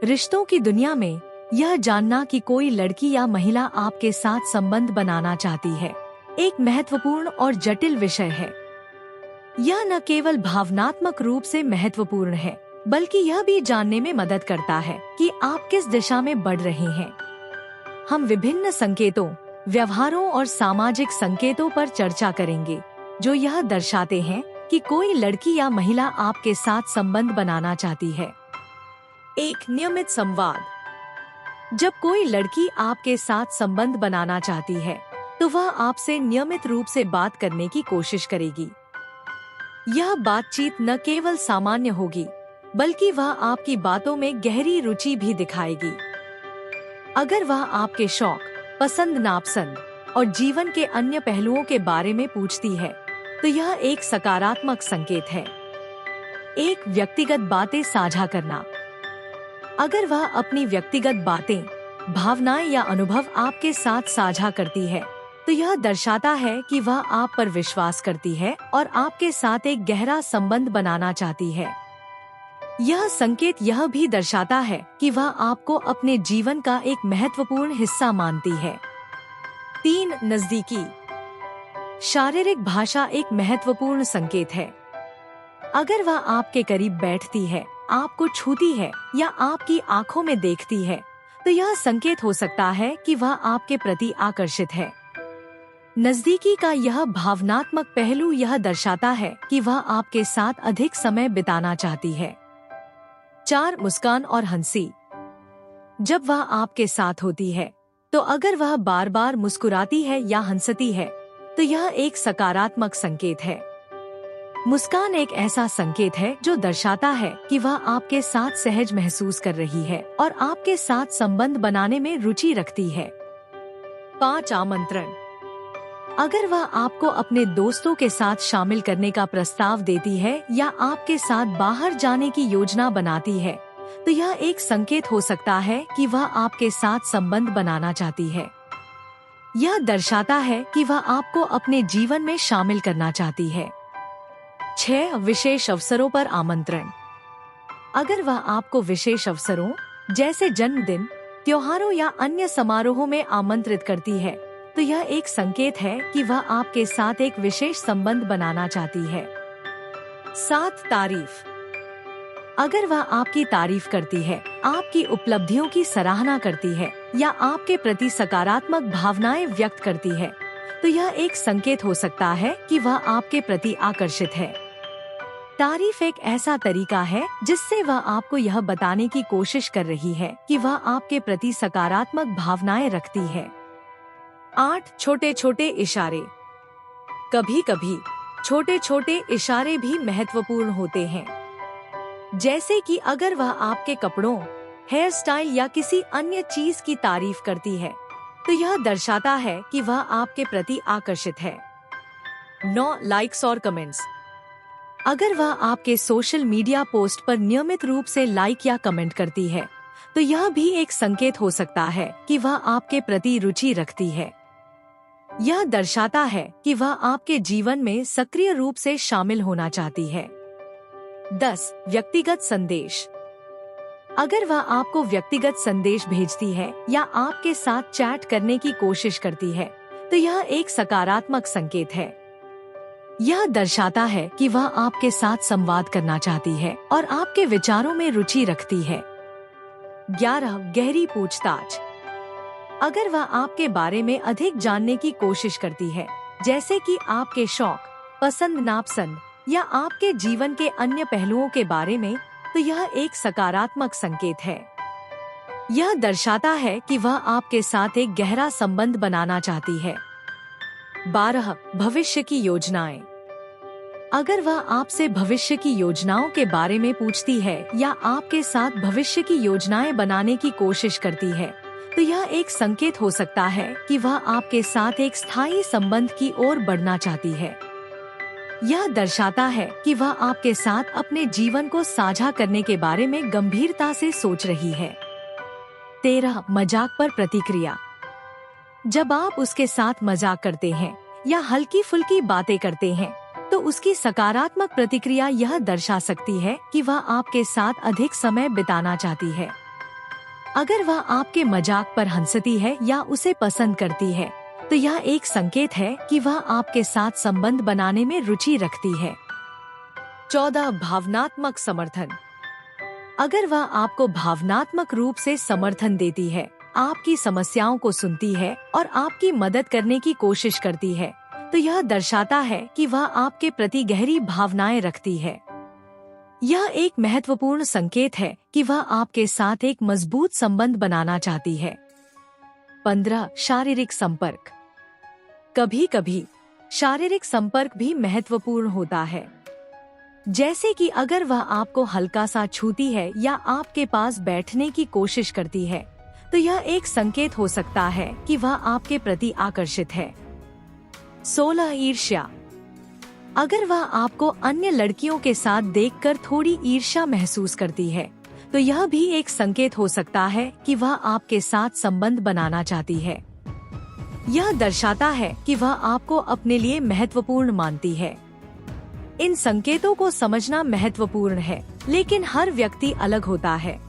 रिश्तों की दुनिया में यह जानना कि कोई लड़की या महिला आपके साथ संबंध बनाना चाहती है एक महत्वपूर्ण और जटिल विषय है। यह न केवल भावनात्मक रूप से महत्वपूर्ण है, बल्कि यह भी जानने में मदद करता है कि आप किस दिशा में बढ़ रहे हैं। हम विभिन्न संकेतों, व्यवहारों और सामाजिक संकेतों पर चर्चा करेंगे जो यह दर्शाते हैं कि कोई लड़की या महिला आपके साथ संबंध बनाना चाहती है। एक नियमित संवाद। जब कोई लड़की आपके साथ संबंध बनाना चाहती है तो वह आपसे नियमित रूप से बात करने की कोशिश करेगी। यह बातचीत न केवल सामान्य होगी, बल्कि वह आपकी बातों में गहरी रुचि भी दिखाएगी। अगर वह आपके शौक, पसंद नापसंद और जीवन के अन्य पहलुओं के बारे में पूछती है तो यह एक सकारात्मक संकेत है। एक व्यक्तिगत बातें साझा करना। अगर वह अपनी व्यक्तिगत बातें, भावनाएं या अनुभव आपके साथ साझा करती है तो यह दर्शाता है कि वह आप पर विश्वास करती है और आपके साथ एक गहरा संबंध बनाना चाहती है। यह संकेत यह भी दर्शाता है कि वह आपको अपने जीवन का एक महत्वपूर्ण हिस्सा मानती है। 3. नजदीकी। शारीरिक भाषा एक महत्वपूर्ण संकेत है। अगर वह आपके करीब बैठती है, आपको छूती है या आपकी आंखों में देखती है तो यह संकेत हो सकता है कि वह आपके प्रति आकर्षित है। नजदीकी का यह भावनात्मक पहलू यह दर्शाता है कि वह आपके साथ अधिक समय बिताना चाहती है। 4. मुस्कान और हंसी। जब वह आपके साथ होती है तो अगर वह बार बार मुस्कुराती है या हंसती है तो यह एक सकारात्मक संकेत है। मुस्कान एक ऐसा संकेत है जो दर्शाता है कि वह आपके साथ सहज महसूस कर रही है और आपके साथ संबंध बनाने में रुचि रखती है। 5. आमंत्रण। अगर वह आपको अपने दोस्तों के साथ शामिल करने का प्रस्ताव देती है या आपके साथ बाहर जाने की योजना बनाती है तो यह एक संकेत हो सकता है कि वह आपके साथ संबंध बनाना चाहती है। यह दर्शाता है कि वह आपको अपने जीवन में शामिल करना चाहती है। 6. विशेष अवसरों पर आमंत्रण। अगर वह आपको विशेष अवसरों जैसे जन्मदिन, त्योहारों या अन्य समारोहों में आमंत्रित करती है तो यह एक संकेत है कि वह आपके साथ एक विशेष संबंध बनाना चाहती है। 7. तारीफ। अगर वह आपकी तारीफ करती है, आपकी उपलब्धियों की सराहना करती है या आपके प्रति सकारात्मक भावनाएं व्यक्त करती है तो यह एक संकेत हो सकता है कि वह आपके प्रति आकर्षित है। तारीफ एक ऐसा तरीका है जिससे वह आपको यह बताने की कोशिश कर रही है कि वह आपके प्रति सकारात्मक भावनाएं रखती है। 8. छोटे छोटे इशारे। कभी कभी छोटे छोटे इशारे भी महत्वपूर्ण होते हैं, जैसे कि अगर वह आपके कपड़ों, हेयर स्टाइल या किसी अन्य चीज की तारीफ करती है तो यह दर्शाता है कि वह आपके प्रति आकर्षित है। 9. लाइक्स और कमेंट्स। अगर वह आपके सोशल मीडिया पोस्ट पर नियमित रूप से लाइक या कमेंट करती है तो यह भी एक संकेत हो सकता है कि वह आपके प्रति रुचि रखती है। यह दर्शाता है कि वह आपके जीवन में सक्रिय रूप से शामिल होना चाहती है। 10. व्यक्तिगत संदेश। अगर वह आपको व्यक्तिगत संदेश भेजती है या आपके साथ चैट करने की कोशिश करती है तो यह एक सकारात्मक संकेत है। यह दर्शाता है कि वह आपके साथ संवाद करना चाहती है और आपके विचारों में रुचि रखती है। 11. गहरी पूछताछ। अगर वह आपके बारे में अधिक जानने की कोशिश करती है, जैसे कि आपके शौक, पसंद नापसंद या आपके जीवन के अन्य पहलुओं के बारे में, तो यह एक सकारात्मक संकेत है। यह दर्शाता है कि वह आपके साथ एक गहरा संबंध बनाना चाहती है। 12. भविष्य की योजनाएं। अगर वह आपसे भविष्य की योजनाओं के बारे में पूछती है या आपके साथ भविष्य की योजनाएं बनाने की कोशिश करती है तो यह एक संकेत हो सकता है कि वह आपके साथ एक स्थायी संबंध की ओर बढ़ना चाहती है। यह दर्शाता है कि वह आपके साथ अपने जीवन को साझा करने के बारे में गंभीरता से सोच रही है। 13. मजाक पर प्रतिक्रिया। जब आप उसके साथ मजाक करते हैं या हल्की फुल्की बातें करते हैं तो उसकी सकारात्मक प्रतिक्रिया यह दर्शा सकती है कि वह आपके साथ अधिक समय बिताना चाहती है। अगर वह आपके मजाक पर हंसती है या उसे पसंद करती है, तो यह एक संकेत है कि वह आपके साथ संबंध बनाने में रुचि रखती है। 14. भावनात्मक समर्थन। अगर वह आपको भावनात्मक रूप से समर्थन देती है, आपकी समस्याओं को सुनती है और आपकी मदद करने की कोशिश करती है, तो यह दर्शाता है कि वह आपके प्रति गहरी भावनाएं रखती है। यह एक महत्वपूर्ण संकेत है कि वह आपके साथ एक मजबूत संबंध बनाना चाहती है। 15. शारीरिक संपर्क। कभी कभी शारीरिक संपर्क भी महत्वपूर्ण होता है। जैसे कि अगर वह आपको हल्का सा छूती है या आपके पास बैठने की कोशिश करती है, तो यह एक संकेत हो सकता है कि वह आपके प्रति आकर्षित है। 16. ईर्ष्या। अगर वह आपको अन्य लड़कियों के साथ देखकर थोड़ी ईर्ष्या महसूस करती है, तो यह भी एक संकेत हो सकता है कि वह आपके साथ संबंध बनाना चाहती है। यह दर्शाता है कि वह आपको अपने लिए महत्वपूर्ण मानती है। इन संकेतों को समझना महत्वपूर्ण है, लेकिन हर व्यक्ति अलग होता है।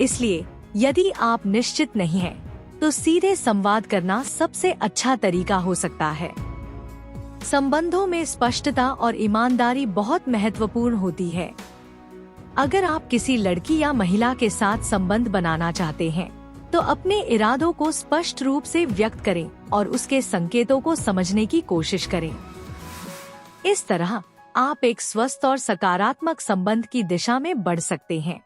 इसलिए यदि आप निश्चित नहीं हैं, तो सीधे संवाद करना सबसे अच्छा तरीका हो सकता है। संबंधों में स्पष्टता और ईमानदारी बहुत महत्वपूर्ण होती है। अगर आप किसी लड़की या महिला के साथ संबंध बनाना चाहते हैं, तो अपने इरादों को स्पष्ट रूप से व्यक्त करें और उसके संकेतों को समझने की कोशिश करें। इस तरह आप एक स्वस्थ और सकारात्मक संबंध की दिशा में बढ़ सकते हैं।